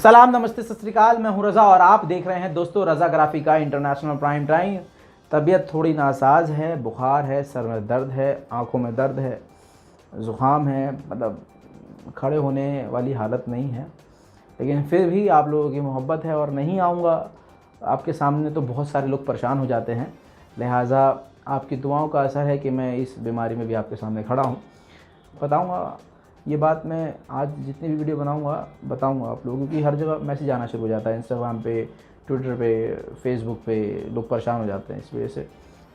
सलाम, नमस्ते, सत श्री अकाल। मैं हूं रज़ा और आप देख रहे हैं दोस्तों रज़ाग्राफी का इंटरनेशनल प्राइम टाइम। तबीयत थोड़ी नासाज है, बुखार है, सर में दर्द है, आंखों में दर्द है, ज़ुकाम है, मतलब खड़े होने वाली हालत नहीं है, लेकिन फिर भी आप लोगों की मोहब्बत है और नहीं आऊँगा आपके सामने तो बहुत सारे लोग परेशान हो जाते हैं। लिहाजा आपकी दुआओं का असर है कि मैं इस बीमारी में भी आपके सामने खड़ा हूँ। बताऊँगा ये बात, मैं आज जितनी भी वीडियो बनाऊंगा बताऊंगा आप लोगों, क्योंकि हर जगह मैसेज आना शुरू हो जाता है, इंस्टाग्राम पे, ट्विटर पे, फेसबुक पे लोग परेशान हो जाते हैं इस वजह से।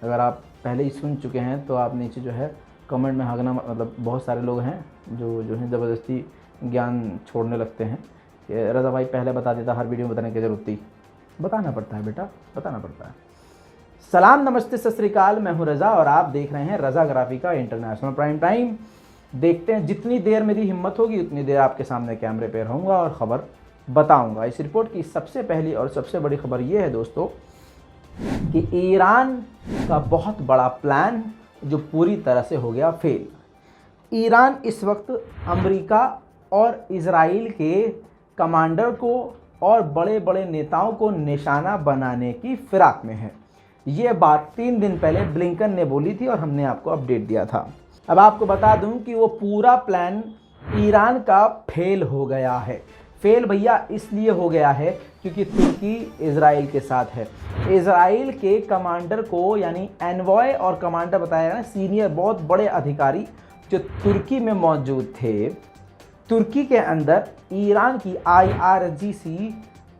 अगर आप पहले ही सुन चुके हैं तो आप नीचे जो है कमेंट में हाँकना, मतलब बहुत सारे लोग हैं जो है ज़बरदस्ती ज्ञान छोड़ने लगते हैं कि रज़ा भाई पहले बता देता, हर वीडियो में बताने की ज़रूरत थी। बताना पड़ता है बेटा, बताना पड़ता है। सलाम, नमस्ते, सत श्री अकाल। मैं हूँ रज़ा और आप देख रहे हैं रज़ाग्राफी का इंटरनेशनल प्राइम टाइम। देखते हैं, जितनी देर मेरी हिम्मत होगी उतनी देर आपके सामने कैमरे पे रहूँगा और ख़बर बताऊँगा। इस रिपोर्ट की सबसे पहली और सबसे बड़ी खबर ये है दोस्तों कि ईरान का बहुत बड़ा प्लान जो पूरी तरह से हो गया फेल। ईरान इस वक्त अमेरिका और इजराइल के कमांडर को और बड़े बड़े नेताओं को निशाना बनाने की फिराक में है। ये बात 3 दिन पहले ब्लिंकन ने बोली थी और हमने आपको अपडेट दिया था। अब आपको बता दूं कि वो पूरा प्लान ईरान का फेल हो गया है। फेल भैया इसलिए हो गया है क्योंकि तुर्की इजराइल के साथ है। इजराइल के कमांडर को, यानी एनवॉय और कमांडर बताया ना, सीनियर बहुत बड़े अधिकारी जो तुर्की में मौजूद थे, तुर्की के अंदर ईरान की IRGC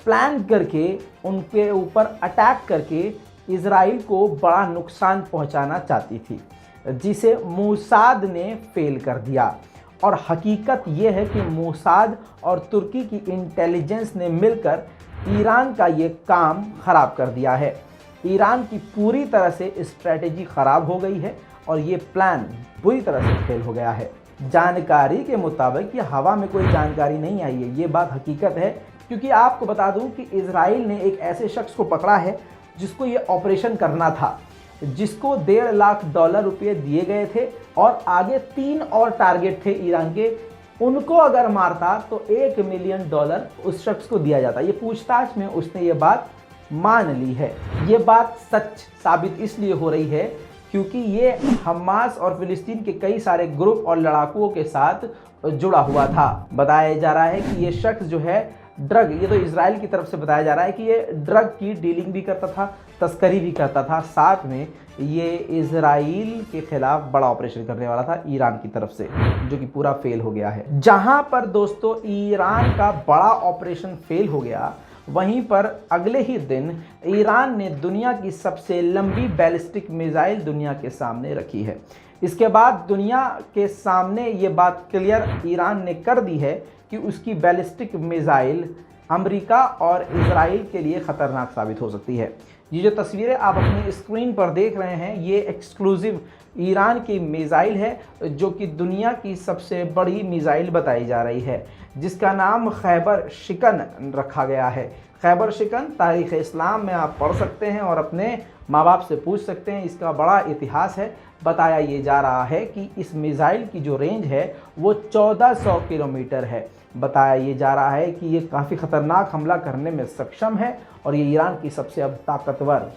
प्लान करके उनके ऊपर अटैक करके इजराइल को बड़ा नुकसान पहुंचाना चाहती थी, जिसे मोसाद ने फेल कर दिया। और हकीकत यह है कि मोसाद और तुर्की की इंटेलिजेंस ने मिलकर ईरान का ये काम ख़राब कर दिया है। ईरान की पूरी तरह से स्ट्रेटेजी ख़राब हो गई है और ये प्लान बुरी तरह से फेल हो गया है। जानकारी के मुताबिक ये हवा में कोई जानकारी नहीं आई है, ये बात हकीकत है। क्योंकि आपको बता दूं कि इजराइल ने एक ऐसे शख्स को पकड़ा है जिसको ये ऑपरेशन करना था, जिसको $1.5 लाख रुपये दिए गए थे और आगे 3 और टारगेट थे ईरान के। उनको अगर मारता तो $1 मिलियन उस शख्स को दिया जाता। ये पूछताछ में उसने ये बात मान ली है। ये बात सच साबित इसलिए हो रही है क्योंकि ये हमास और फिलिस्तीन के कई सारे ग्रुप और लड़ाकुओं के साथ जुड़ा हुआ था। बताया जा रहा है कि ये शख्स जो है ड्रग, ये तो इजराइल की तरफ से बताया जा रहा है कि ये ड्रग की डीलिंग भी करता था, तस्करी भी करता था, साथ में ये इजराइल के खिलाफ बड़ा ऑपरेशन करने वाला था ईरान की तरफ से, जो कि पूरा फेल हो गया है। जहां पर दोस्तों ईरान का बड़ा ऑपरेशन फेल हो गया, वहीं पर अगले ही दिन ईरान ने दुनिया की सबसे लंबी बैलिस्टिक मिसाइल दुनिया के सामने रखी है। इसके बाद दुनिया के सामने ये बात क्लियर ईरान ने कर दी है कि उसकी बैलिस्टिक मिसाइल अमेरिका और इजराइल के लिए ख़तरनाक साबित हो सकती है। ये जो तस्वीरें आप अपनी स्क्रीन पर देख रहे हैं, ये एक्सक्लूसिव ईरान की मिसाइल है जो कि दुनिया की सबसे बड़ी मिसाइल बताई जा रही है, जिसका नाम खैबर शिकन रखा गया है। खैबर शिकन तारीख़ इस्लाम में आप पढ़ सकते हैं और अपने माँ बाप से पूछ सकते हैं, इसका बड़ा इतिहास है। बताया ये जा रहा है कि इस मिसाइल की जो रेंज है वो 1400 किलोमीटर है। बताया ये जा रहा है कि ये काफ़ी ख़तरनाक हमला करने में सक्षम है और ये ईरान की सबसे अब ताकतवर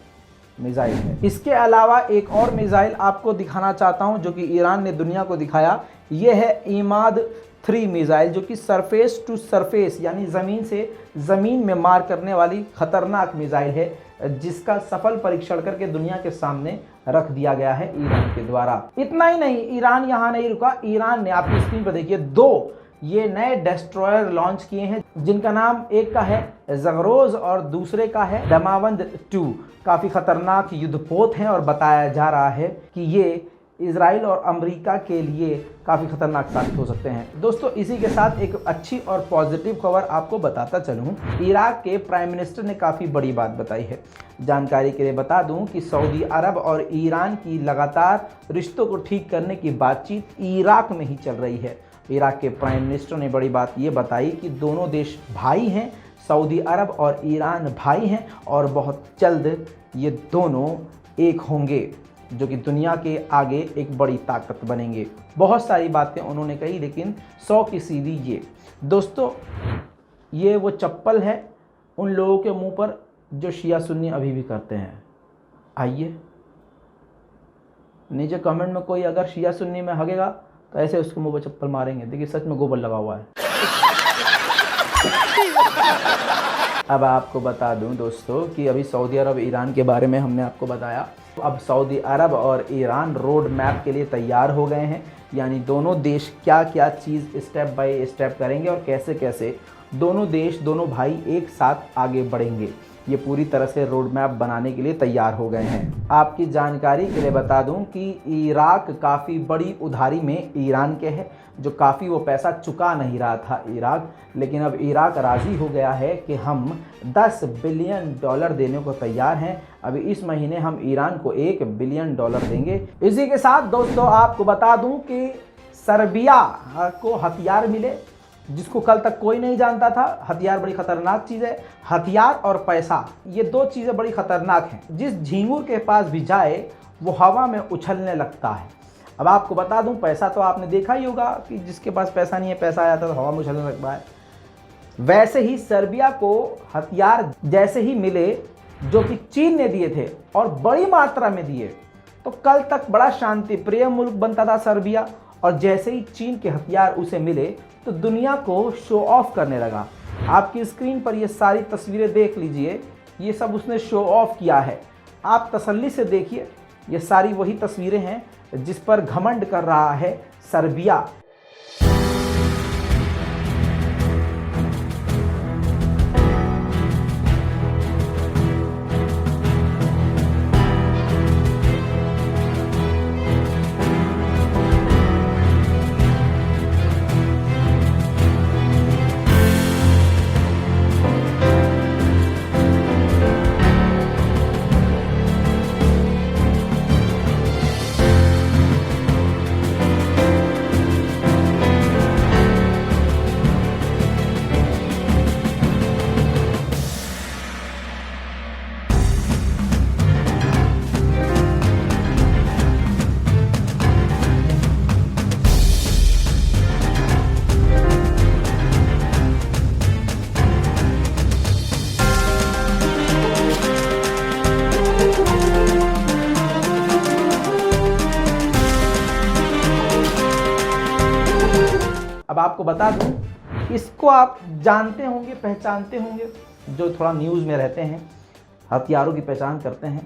मिसाइल है। इसके अलावा एक और मिसाइल आपको दिखाना चाहता हूं जो कि ईरान ने दुनिया को दिखाया। ये है इमाद 3 मिसाइल, जो कि सरफेस टू सरफेस यानी ज़मीन से ज़मीन में मार करने वाली ख़तरनाक मिसाइल है, जिसका सफल परीक्षण करके दुनिया के सामने रख दिया गया है ईरान के द्वारा। इतना ही नहीं, ईरान यहाँ नहीं रुका। ईरान ने, आपकी स्क्रीन पर देखिए, 2 ये नए डिस्ट्रॉयर लॉन्च किए हैं, जिनका नाम एक का है ज़गरोज़ और दूसरे का है दमावंद 2। काफ़ी ख़तरनाक युद्धपोत हैं और बताया जा रहा है कि ये इजराइल और अमेरिका के लिए काफ़ी ख़तरनाक साबित हो सकते हैं। दोस्तों, इसी के साथ एक अच्छी और पॉजिटिव खबर आपको बताता चलूँ। इराक के प्राइम मिनिस्टर ने काफ़ी बड़ी बात बताई है। जानकारी के लिए बता दूं कि सऊदी अरब और ईरान की लगातार रिश्तों को ठीक करने की बातचीत इराक में ही चल रही है। इराक के प्राइम मिनिस्टर ने बड़ी बात ये बताई कि दोनों देश भाई हैं, सऊदी अरब और ईरान भाई हैं और बहुत जल्द ये दोनों एक होंगे, जो कि दुनिया के आगे एक बड़ी ताकत बनेंगे। बहुत सारी बातें उन्होंने कही, लेकिन 100 की सीधी ये। दोस्तों, ये वो चप्पल है उन लोगों के मुंह पर जो शिया सुन्नी अभी भी करते हैं। आइए नीचे कमेंट में कोई अगर शिया सुन्नी में हगेगा तो ऐसे उसके मुंह पर चप्पल मारेंगे। देखिए सच में गोबर लगा हुआ है। अब आपको बता दूं दोस्तों कि अभी सऊदी अरब ईरान के बारे में हमने आपको बताया। अब सऊदी अरब और ईरान रोड मैप के लिए तैयार हो गए हैं, यानी दोनों देश क्या क्या चीज़ स्टेप बाय स्टेप करेंगे और कैसे कैसे दोनों देश दोनों भाई एक साथ आगे बढ़ेंगे। ये पूरी तरह से रोड मैप बनाने के लिए तैयार हो गए हैं। आपकी जानकारी के लिए बता दूं कि इराक काफ़ी बड़ी उधारी में ईरान के है, जो काफ़ी वो पैसा चुका नहीं रहा था इराक, लेकिन अब इराक राज़ी हो गया है कि हम $10 बिलियन देने को तैयार हैं। अभी इस महीने हम ईरान को $1 बिलियन देंगे। इसी के साथ दोस्तों आपको बता दूं कि सर्बिया को हथियार मिले, जिसको कल तक कोई नहीं जानता था। हथियार बड़ी खतरनाक चीज़ है। हथियार और पैसा ये दो चीज़ें बड़ी खतरनाक हैं। जिस झींगुर के पास भी जाए वो हवा में उछलने लगता है। अब आपको बता दूं, पैसा तो आपने देखा ही होगा कि जिसके पास पैसा नहीं है, पैसा आया था तो हवा में उछलने लगता है। वैसे ही सर्बिया को हथियार जैसे ही मिले जो कि चीन ने दिए थे और बड़ी मात्रा में दिए, तो कल तक बड़ा शांति प्रिय मुल्क बनता था सर्बिया, और जैसे ही चीन के हथियार उसे मिले तो दुनिया को शो ऑफ करने लगा। आपकी स्क्रीन पर ये सारी तस्वीरें देख लीजिए, ये सब उसने शो ऑफ किया है। आप तसल्ली से देखिए, ये सारी वही तस्वीरें हैं जिस पर घमंड कर रहा है सर्बिया। अब आपको बता दूं, इसको आप जानते होंगे, पहचानते होंगे, जो थोड़ा न्यूज़ में रहते हैं, हथियारों की पहचान करते हैं।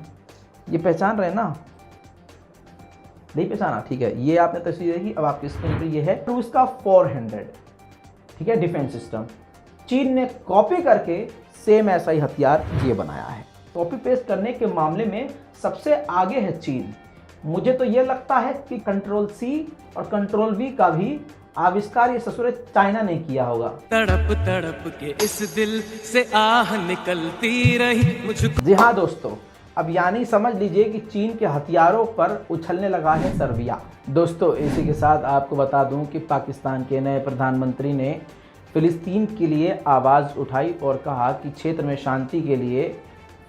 ये पहचान रहे ना? नहीं पहचाना? ठीक है, ये आपने तस्वीर देखी। अब आपकी स्क्रीन पर ये है रूस का 400, ठीक है, डिफेंस सिस्टम। चीन ने कॉपी करके सेम ऐसा ही हथियार ये बनाया है। कॉपी पेस्ट करने के मामले में सबसे आगे है चीन। मुझे तो ये लगता है कि Ctrl+C और Ctrl+V का भी आविष्कार ये ससुरे चाइना ने किया होगा। तड़प तड़प के इस दिल से आह निकलती रही मुझको। जी हाँ दोस्तों, अब यानी समझ लीजिए कि चीन के हथियारों पर उछलने लगा है सर्बिया। दोस्तों इसी के साथ आपको बता दूं कि पाकिस्तान के नए प्रधानमंत्री ने फिलिस्तीन के लिए आवाज़ उठाई और कहा कि क्षेत्र में शांति के लिए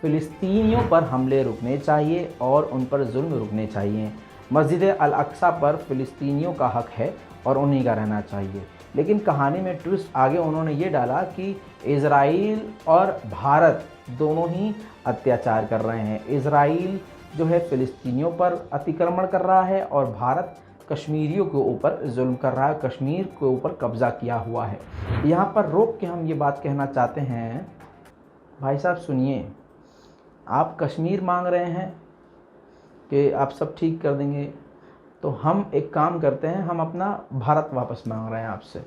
फिलिस्तीनियों पर हमले रुकने चाहिए और उन पर जुल्म रुकने चाहिए। मस्जिद अल अक्सा पर फिलिस्तीनियों का हक है और उन्हीं का रहना चाहिए। लेकिन कहानी में ट्विस्ट आगे उन्होंने ये डाला कि इज़राइल और भारत दोनों ही अत्याचार कर रहे हैं। इज़राइल जो है फिलिस्तीनियों पर अतिक्रमण कर रहा है और भारत कश्मीरियों के ऊपर जुल्म कर रहा है, कश्मीर के ऊपर कब्ज़ा किया हुआ है। यहाँ पर रोक के हम ये बात कहना चाहते हैं, भाई साहब सुनिए, आप कश्मीर मांग रहे हैं कि आप सब ठीक कर देंगे, तो हम एक काम करते हैं, हम अपना भारत वापस मांग रहे हैं आपसे,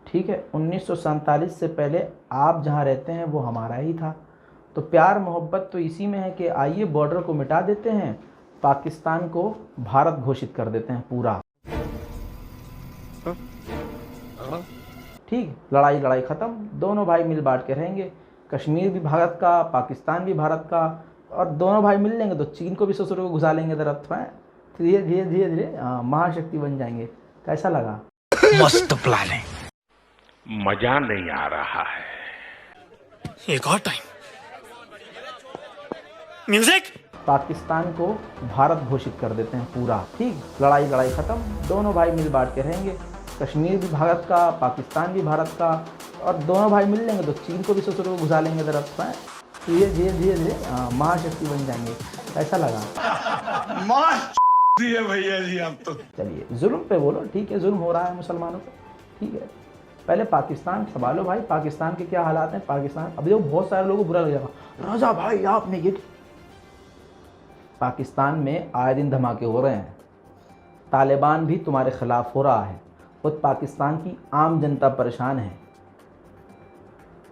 ठीक है। 1947 से पहले आप जहाँ रहते हैं वो हमारा ही था, तो प्यार मोहब्बत तो इसी में है कि आइए बॉर्डर को मिटा देते हैं, पाकिस्तान को भारत घोषित कर देते हैं पूरा, ठीक। लड़ाई ख़त्म, दोनों भाई मिल बांट के रहेंगे। कश्मीर भी भारत का, पाकिस्तान भी भारत का, और दोनों भाई मिल लेंगे तो चीन को भी ससुर को घुसा लेंगे तरफ, धीरे धीरे धीरे धीरे महाशक्ति बन जाएंगे। कैसा लगा? मस्त प्लान है, मजा नहीं आ रहा है। एक और टाइम म्यूजिक। पाकिस्तान को भारत घोषित कर देते हैं पूरा, ठीक। लड़ाई ख़त्म, दोनों भाई मिल बांट के रहेंगे। कश्मीर भी भारत का, पाकिस्तान भी भारत का, और दोनों भाई मिल लेंगे तो चीन को भी सोच रहे घुसा लेंगे तरफ है। धीरे धीरे धीरे धीरे महाशक्ति बन जाएंगे। ऐसा लगा भैया जी आप तो। चलिए जुल्म पे बोलो, ठीक है जुल्म हो रहा है मुसलमानों पर, ठीक है। पहले पाकिस्तान संभालो भाई, पाकिस्तान के क्या हालात हैं। पाकिस्तान अभी तो बहुत सारे लोगों को बुरा लग जाएगा, रजा भाई आपने ये। पाकिस्तान में आए दिन धमाके हो रहे हैं, तालिबान भी तुम्हारे खिलाफ हो रहा है, खुद पाकिस्तान की आम जनता परेशान है।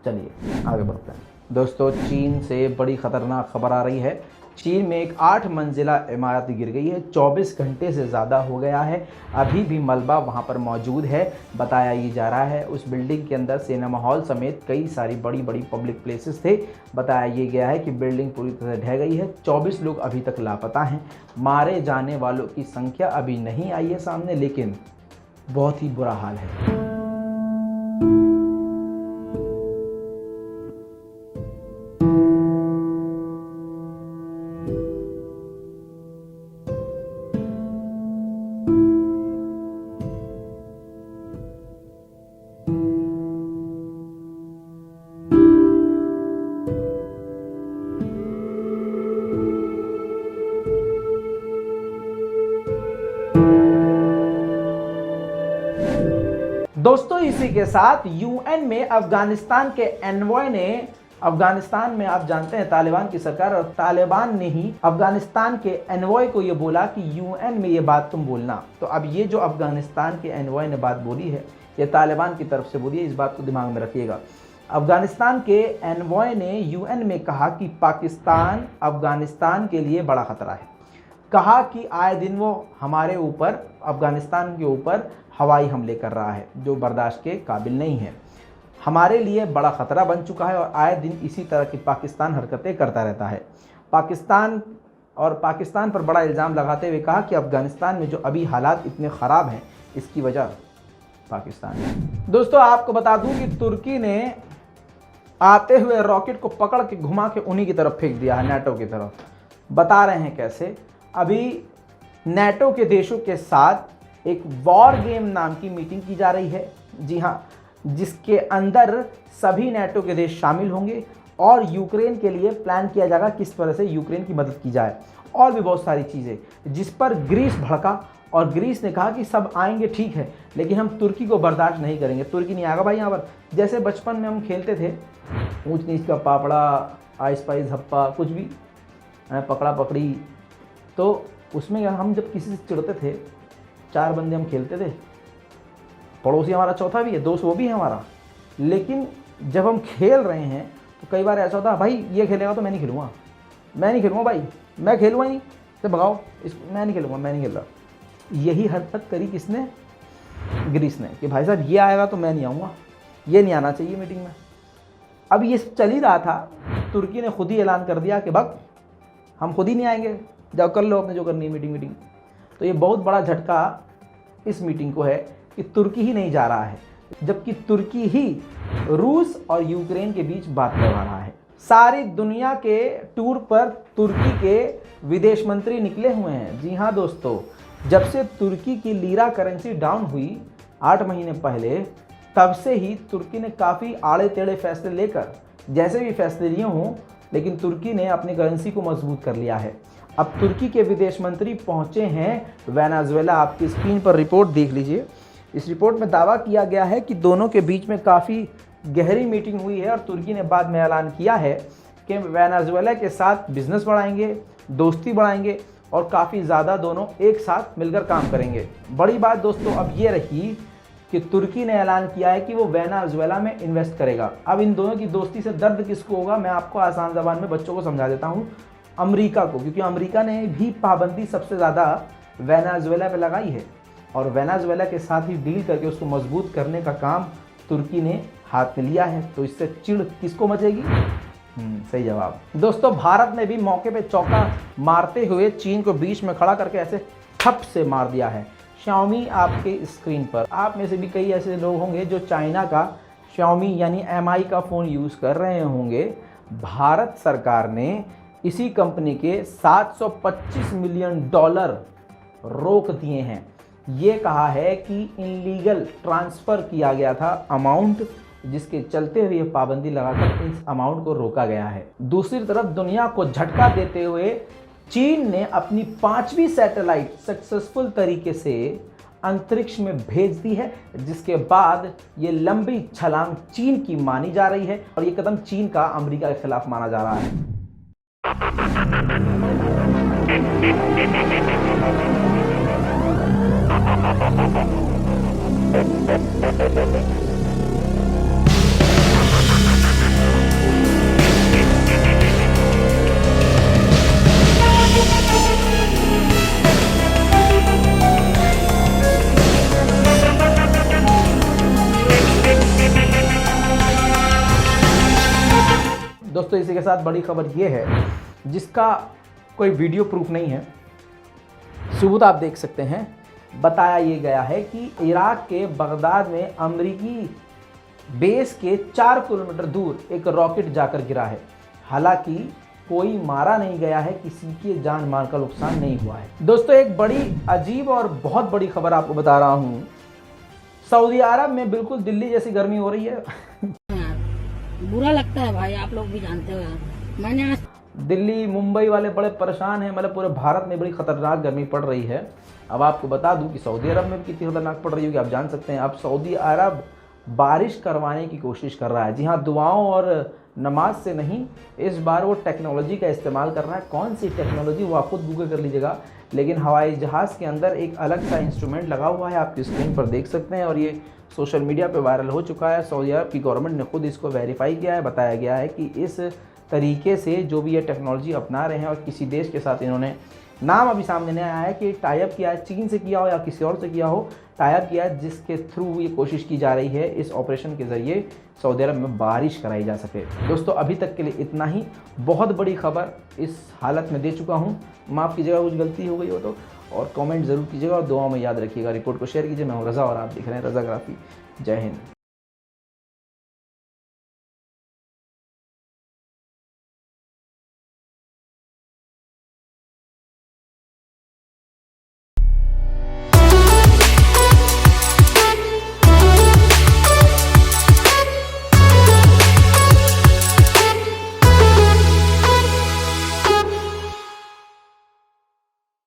चलिए आगे बढ़ते हैं दोस्तों। चीन से बड़ी खतरनाक खबर आ रही है। चीन में एक 8 मंजिला इमारत गिर गई है, 24 घंटे से ज़्यादा हो गया है, अभी भी मलबा वहां पर मौजूद है। बताया ये जा रहा है उस बिल्डिंग के अंदर सिनेमा हॉल समेत कई सारी बड़ी बड़ी पब्लिक प्लेसेस थे। बताया ये गया है कि बिल्डिंग पूरी तरह से ढह गई है। 24 लोग अभी तक लापता हैं। मारे जाने वालों की संख्या अभी नहीं आई है सामने, लेकिन बहुत ही बुरा हाल है। दोस्तों इसी के साथ यूएन में अफगानिस्तान के एनवॉय ने, अफगानिस्तान में आप जानते हैं तालिबान की सरकार, और तालिबान ने ही अफगानिस्तान के एनवॉय को ये बोला कि यूएन में ये बात तुम बोलना। तो अब ये जो अफगानिस्तान के एनवॉय ने बात बोली है ये तालिबान की तरफ से बोली है, इस बात को दिमाग में रखिएगा। अफगानिस्तान के एनवॉय ने यूएन में कहा कि पाकिस्तान अफगानिस्तान के लिए बड़ा खतरा है। कहा कि आए दिन वो हमारे ऊपर, अफगानिस्तान के ऊपर हवाई हमले कर रहा है जो बर्दाश्त के काबिल नहीं है, हमारे लिए बड़ा ख़तरा बन चुका है और आए दिन इसी तरह की पाकिस्तान हरकतें करता रहता है। पाकिस्तान पर बड़ा इल्ज़ाम लगाते हुए कहा कि अफ़गानिस्तान में जो अभी हालात इतने ख़राब हैं इसकी वजह पाकिस्तान है। दोस्तों आपको बता दूं कि तुर्की ने आते हुए रॉकेट को पकड़ के घुमा के उन्हीं की तरफ फेंक दिया है, नेटो की तरफ। बता रहे हैं कैसे। अभी नेटो के देशों के साथ एक वॉर गेम नाम की मीटिंग की जा रही है, जी हाँ, जिसके अंदर सभी नेटो के देश शामिल होंगे और यूक्रेन के लिए प्लान किया जाएगा किस तरह से यूक्रेन की मदद की जाए, और भी बहुत सारी चीज़ें, जिस पर ग्रीस भड़का और ग्रीस ने कहा कि सब आएंगे ठीक है, लेकिन हम तुर्की को बर्दाश्त नहीं करेंगे, तुर्की नहीं आएगा भाई यहाँ पर। जैसे बचपन में हम खेलते थे ऊंच नीच का पापड़ा, आइस पाइस हप्पा, कुछ भी पकड़ा पकड़ी, तो उसमें हम जब किसी से चिढ़ते थे 4 बंदे हम खेलते थे, पड़ोसी हमारा चौथा भी है, दोस्त वो भी है हमारा, लेकिन जब हम खेल रहे हैं तो कई बार ऐसा होता है भाई ये खेलेगा तो मैं नहीं खेलूँगा, मैं नहीं खेलूँगा भाई, मैं खेलूँगा ही नहीं, तो भगाओ मैं नहीं खेलूँगा, मैं नहीं खेल रहा। यही हरकत करी किसने? ग्रीस ने, कि भाई साहब ये आएगा तो मैं नहीं आऊँगा, ये नहीं आना चाहिए मीटिंग में। अब ये चल ही रहा था, तुर्की ने खुद ही ऐलान कर दिया कि भग हम खुद ही नहीं आएंगे, जाओ कर लो अपने जो करनी है मीटिंग। तो ये बहुत बड़ा झटका इस मीटिंग को है कि तुर्की ही नहीं जा रहा है, जबकि तुर्की ही रूस और यूक्रेन के बीच बात करवा रहा है। सारी दुनिया के टूर पर तुर्की के विदेश मंत्री निकले हुए हैं। जी हाँ दोस्तों, जब से तुर्की की लीरा करेंसी डाउन हुई 8 महीने पहले, तब से ही तुर्की ने काफ़ी आड़े टेढ़े फैसले लेकर, जैसे भी फैसले लिए हों, लेकिन तुर्की ने अपनी करेंसी को मजबूत कर लिया है। अब तुर्की के विदेश मंत्री पहुंचे हैं वेनेजुएला। आपकी स्क्रीन पर रिपोर्ट देख लीजिए। इस रिपोर्ट में दावा किया गया है कि दोनों के बीच में काफ़ी गहरी मीटिंग हुई है और तुर्की ने बाद में ऐलान किया है कि वेनेजुएला के साथ बिजनेस बढ़ाएंगे, दोस्ती बढ़ाएंगे और काफ़ी ज़्यादा दोनों एक साथ मिलकर काम करेंगे। बड़ी बात दोस्तों अब ये रही कि तुर्की ने ऐलान किया है कि वो वेनेजुएला में इन्वेस्ट करेगा। अब इन दोनों की दोस्ती से दर्द किसको होगा, मैं आपको आसान ज़बान में बच्चों को समझा देता हूँ। अमेरिका को, क्योंकि अमेरिका ने भी पाबंदी सबसे ज़्यादा वेनेजुएला पे लगाई है और वेनेजुएला के साथ ही डील करके उसको मजबूत करने का काम तुर्की ने हाथ में लिया है। तो इससे चिढ़ किसको मचेगी? सही जवाब। दोस्तों भारत ने भी मौके पे चौका मारते हुए चीन को बीच में खड़ा करके ऐसे ठप से मार दिया है। Xiaomi आपके स्क्रीन पर, आप में से भी कई ऐसे लोग होंगे जो चाइना का Xiaomi यानी MI का फ़ोन यूज़ कर रहे होंगे। भारत सरकार ने इसी कंपनी के $725 मिलियन रोक दिए हैं। ये कहा है कि इनलीगल ट्रांसफ़र किया गया था अमाउंट, जिसके चलते हुए ये पाबंदी लगाकर इस अमाउंट को रोका गया है। दूसरी तरफ दुनिया को झटका देते हुए चीन ने अपनी 5वीं सैटेलाइट सक्सेसफुल तरीके से अंतरिक्ष में भेज दी है, जिसके बाद ये लंबी छलांग चीन की मानी जा रही है और ये कदम चीन का अमेरिका के खिलाफ माना जा रहा है। दोस्तों इसी के साथ बड़ी खबर यह है जिसका कोई वीडियो प्रूफ नहीं है, सबूत आप देख सकते हैं। बताया ये गया है कि इराक के बगदाद में अमेरिकी बेस के 4 किलोमीटर दूर एक रॉकेट जाकर गिरा है। हालांकि कोई मारा नहीं गया है, किसी के जान माल का नुकसान नहीं हुआ है। दोस्तों एक बड़ी अजीब और बहुत बड़ी खबर आपको बता रहा हूँ। सऊदी अरब में बिल्कुल दिल्ली जैसी गर्मी हो रही है। बुरा लगता है भाई, आप लोग भी जानते हो यार। मैंने दिल्ली मुंबई वाले बड़े परेशान हैं, मतलब पूरे भारत में बड़ी खतरनाक गर्मी पड़ रही है। अब आपको बता दूं कि सऊदी अरब में भी कितनी खतरनाक पड़ रही होगी आप जान सकते हैं। अब सऊदी अरब बारिश करवाने की कोशिश कर रहा है। जी हाँ, दुआओं और नमाज से नहीं, इस बार वो टेक्नोलॉजी का इस्तेमाल कर रहा है। कौन सी टेक्नोलॉजी वो आप खुद गूगल कर लीजिएगा। लेकिन हवाई जहाज़ के अंदर एक अलग सा इंस्ट्रूमेंट लगा हुआ है, आपकी स्क्रीन पर देख सकते हैं, और ये सोशल मीडिया पे वायरल हो चुका है। सऊदी अरब की गवर्नमेंट ने खुद इसको वेरीफाई किया है। बताया गया है कि इस तरीके से जो भी ये टेक्नोलॉजी अपना रहे हैं और किसी देश के साथ इन्होंने नाम अभी सामने नहीं आया है कि टाइप किया है, चीन से किया हो या किसी और से किया हो, टाइप किया है जिसके थ्रू ये कोशिश की जा रही है इस ऑपरेशन के ज़रिए सऊदी अरब में बारिश कराई जा सके। दोस्तों अभी तक के लिए इतना ही। बहुत बड़ी खबर इस हालत में दे चुका हूँ, माफ़ कीजिएगा कुछ गलती हो गई हो तो, और कमेंट ज़रूर कीजिएगा और दुआओं में याद रखिएगा। रिपोर्ट को शेयर कीजिए। मैं हूँ रज़ा और आप देख रहे हैं रज़ाग्राफी। जय हिंद।